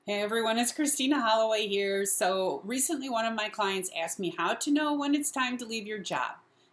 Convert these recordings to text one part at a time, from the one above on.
Hey everyone, it's Christina Holloway here. So recently one of my clients asked me how to know when it's time to leave your job.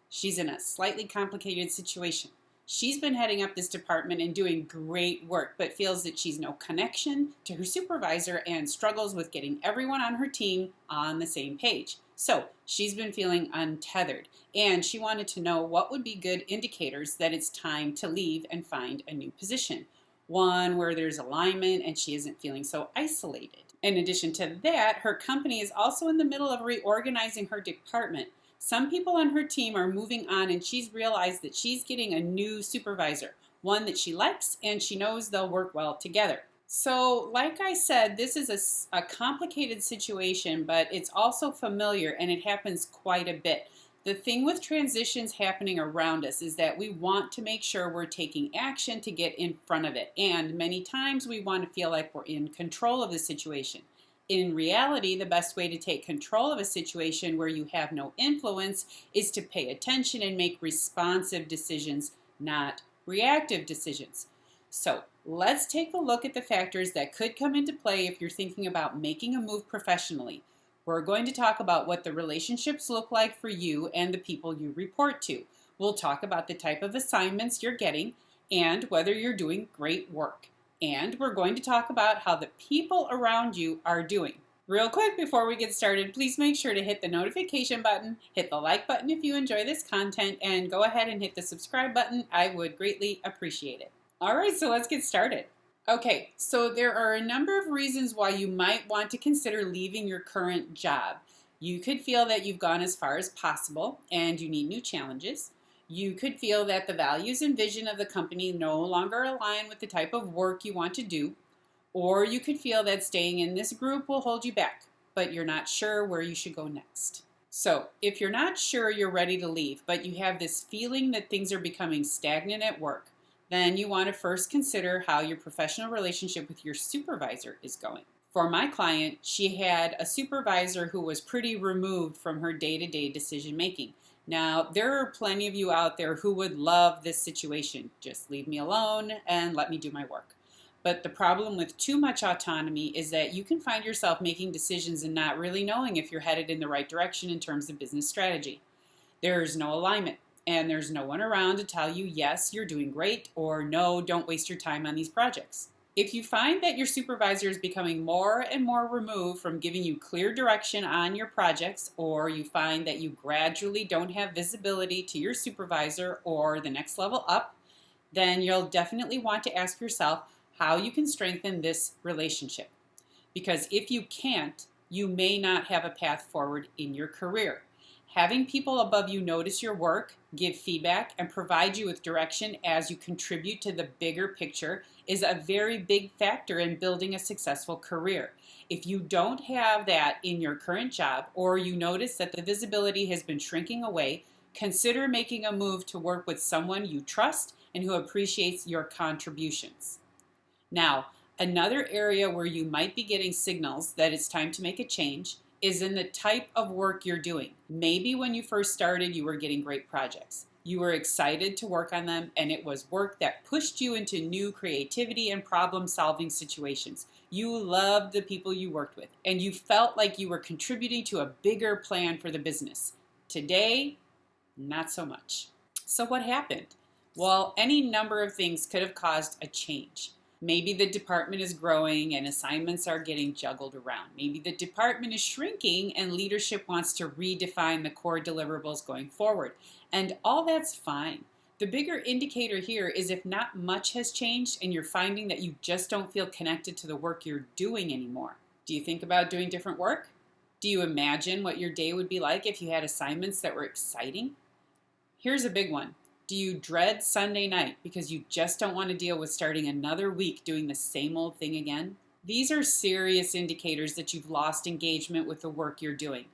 She's in a slightly complicated situation. She's been heading up this department and doing great work, but feels that she's no connection to her supervisor and struggles with getting everyone on her team on the same page. So she's been feeling untethered, and she wanted to know what would be good indicators that it's time to leave and find a new position, one where there's alignment and she isn't feeling so isolated. In addition to that, her company is also in the middle of reorganizing her department. Some people on her team are moving on, and she's realized that she's getting a new supervisor, one that she likes and she knows they'll work well together. So, like I said, this is a complicated situation, but it's also familiar and it happens quite a bit. The thing with transitions happening around us is that we want to make sure we're taking action to get in front of it. And many times we want to feel like we're in control of the situation. In reality, the best way to take control of a situation where you have no influence is to pay attention and make responsive decisions, not reactive decisions. So let's take a look at the factors that could come into play if you're thinking about making a move professionally. We're going to talk about what the relationships look like for you and the people you report to. We'll talk about the type of assignments you're getting and whether you're doing great work. And we're going to talk about how the people around you are doing. Real quick before we get started, please make sure to hit the notification button, hit the like button if you enjoy this content, and go ahead and hit the subscribe button. I would greatly appreciate it. All right, so let's get started. Okay, so there are a number of reasons why you might want to consider leaving your current job. You could feel that you've gone as far as possible and you need new challenges. You could feel that the values and vision of the company no longer align with the type of work you want to do. Or you could feel that staying in this group will hold you back, but you're not sure where you should go next. So, if you're not sure you're ready to leave, but you have this feeling that things are becoming stagnant at work, then you want to first consider how your professional relationship with your supervisor is going. For my client, she had a supervisor who was pretty removed from her day-to-day decision making. Now, there are plenty of you out there who would love this situation. Just leave me alone and let me do my work. But the problem with too much autonomy is that you can find yourself making decisions and not really knowing if you're headed in the right direction in terms of business strategy. There's no alignment, and there's no one around to tell you, yes, you're doing great, or no, don't waste your time on these projects. If you find that your supervisor is becoming more and more removed from giving you clear direction on your projects, or you find that you gradually don't have visibility to your supervisor or the next level up, then you'll definitely want to ask yourself how you can strengthen this relationship. Because if you can't, you may not have a path forward in your career. Having people above you notice your work, give feedback, and provide you with direction as you contribute to the bigger picture is a very big factor in building a successful career. If you don't have that in your current job, or you notice that the visibility has been shrinking away, consider making a move to work with someone you trust and who appreciates your contributions. Now, another area where you might be getting signals that it's time to make a change is in the type of work you're doing. Maybe when you first started, you were getting great projects. You were excited to work on them, and it was work that pushed you into new creativity and problem-solving situations. You loved the people you worked with, and you felt like you were contributing to a bigger plan for the business. Today, not so much. So what happened? Well, any number of things could have caused a change. Maybe the department is growing and assignments are getting juggled around. Maybe the department is shrinking and leadership wants to redefine the core deliverables going forward. And all that's fine. The bigger indicator here is if not much has changed and you're finding that you just don't feel connected to the work you're doing anymore. Do you think about doing different work? Do you imagine what your day would be like if you had assignments that were exciting? Here's a big one. Do you dread Sunday night because you just don't want to deal with starting another week doing the same old thing again? These are serious indicators that you've lost engagement with the work you're doing.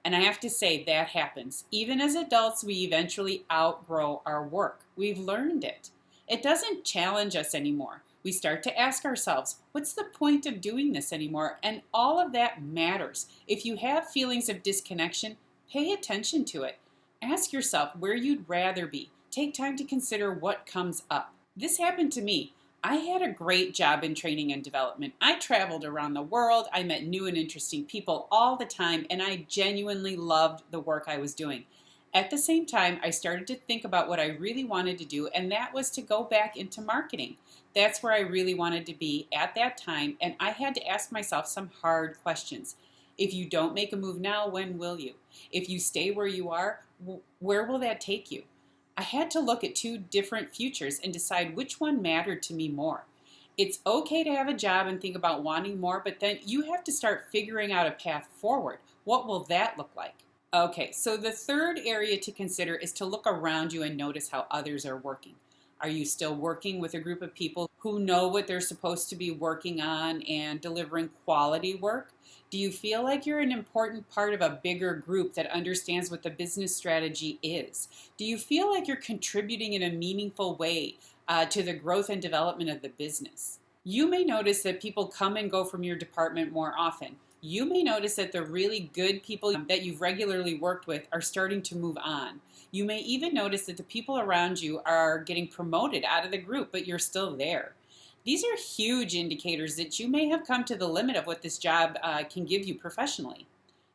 And I have to say, that happens. Even as adults, we eventually outgrow our work. We've learned it. It doesn't challenge us anymore. We start to ask ourselves, what's the point of doing this anymore? And all of that matters. If you have feelings of disconnection, pay attention to it. Ask yourself where you'd rather be. Take time to consider what comes up. This happened to me. I had a great job in training and development. I traveled around the world, I met new and interesting people all the time, and I genuinely loved the work I was doing. At the same time, I started to think about what I really wanted to do, and that was to go back into marketing. That's where I really wanted to be at that time, and I had to ask myself some hard questions. If you don't make a move now, when will you? If you stay where you are, where will that take you? I had to look at two different futures and decide which one mattered to me more. It's okay to have a job and think about wanting more, but then you have to start figuring out a path forward. What will that look like? Okay, so the third area to consider is to look around you and notice how others are working. Are you still working with a group of people who know what they're supposed to be working on and delivering quality work? Do you feel like you're an important part of a bigger group that understands what the business strategy is? Do you feel like you're contributing in a meaningful way to the growth and development of the business? You may notice that people come and go from your department more often. You may notice that the really good people that you've regularly worked with are starting to move on. You may even notice that the people around you are getting promoted out of the group, but you're still there. These are huge indicators that you may have come to the limit of what this job can give you professionally.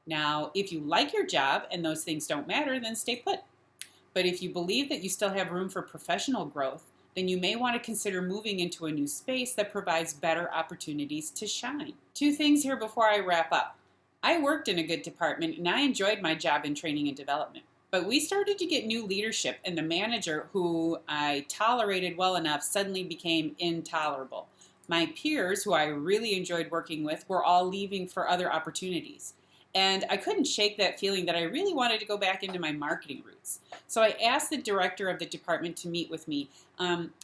Now, if you like your job and those things don't matter, then stay put. But if you believe that you still have room for professional growth, then you may want to consider moving into a new space that provides better opportunities to shine. Two things here before I wrap up. I worked in a good department and I enjoyed my job in training and development. But we started to get new leadership, and the manager who I tolerated well enough suddenly became intolerable. My peers, who I really enjoyed working with, were all leaving for other opportunities. And I couldn't shake that feeling that I really wanted to go back into my marketing roots. So I asked the director of the department to meet with me.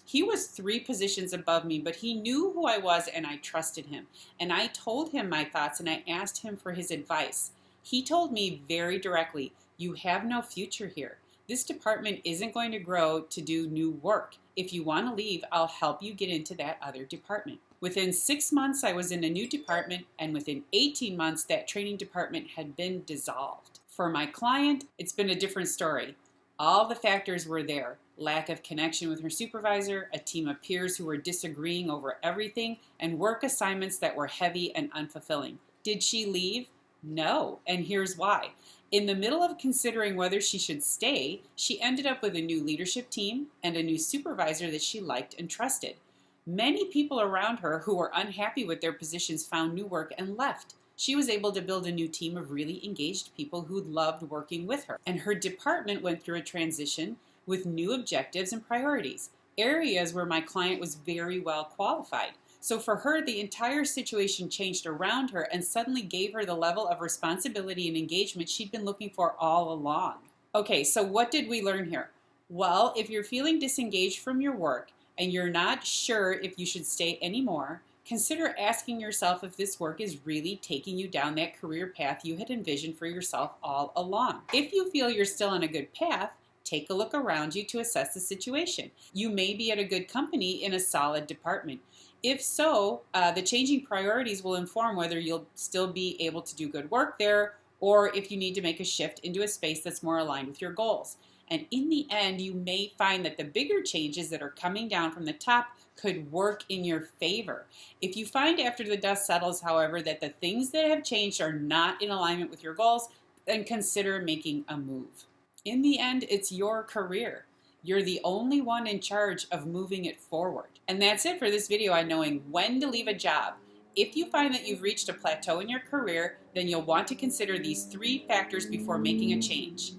He was 3 positions above me, but he knew who I was and I trusted him. And I told him my thoughts and I asked him for his advice. He told me very directly, "You have no future here. This department isn't going to grow to do new work. If you want to leave, I'll help you get into that other department." Within 6 months, I was in a new department, and within 18 months, that training department had been dissolved. For my client, it's been a different story. All the factors were there. Lack of connection with her supervisor, a team of peers who were disagreeing over everything, and work assignments that were heavy and unfulfilling. Did she leave? No, and here's why. In the middle of considering whether she should stay, she ended up with a new leadership team and a new supervisor that she liked and trusted. Many people around her who were unhappy with their positions found new work and left. She was able to build a new team of really engaged people who loved working with her. And her department went through a transition with new objectives and priorities, areas where my client was very well qualified. So for her, the entire situation changed around her and suddenly gave her the level of responsibility and engagement she'd been looking for all along. Okay, so what did we learn here? Well, if you're feeling disengaged from your work and you're not sure if you should stay anymore, consider asking yourself if this work is really taking you down that career path you had envisioned for yourself all along. If you feel you're still on a good path, take a look around you to assess the situation. You may be at a good company in a solid department. If so, the changing priorities will inform whether you'll still be able to do good work there or if you need to make a shift into a space that's more aligned with your goals. And in the end, you may find that the bigger changes that are coming down from the top could work in your favor. If you find after the dust settles, however, that the things that have changed are not in alignment with your goals, then consider making a move. In the end, it's your career. You're the only one in charge of moving it forward. And that's it for this video on knowing when to leave a job. If you find that you've reached a plateau in your career, then you'll want to consider these 3 factors before making a change.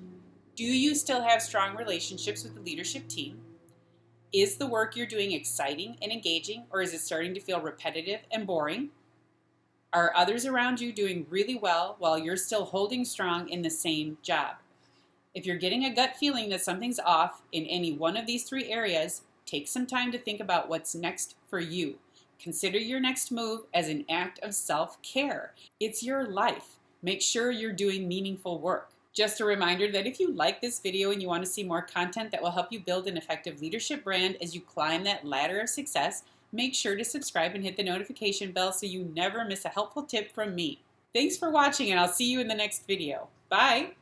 Do you still have strong relationships with the leadership team? Is the work you're doing exciting and engaging, or is it starting to feel repetitive and boring? Are others around you doing really well while you're still holding strong in the same job? If you're getting a gut feeling that something's off in any one of these 3 areas, take some time to think about what's next for you. Consider your next move as an act of self-care. It's your life. Make sure you're doing meaningful work. Just a reminder that if you like this video and you want to see more content that will help you build an effective leadership brand as you climb that ladder of success, make sure to subscribe and hit the notification bell so you never miss a helpful tip from me. Thanks for watching, and I'll see you in the next video. Bye!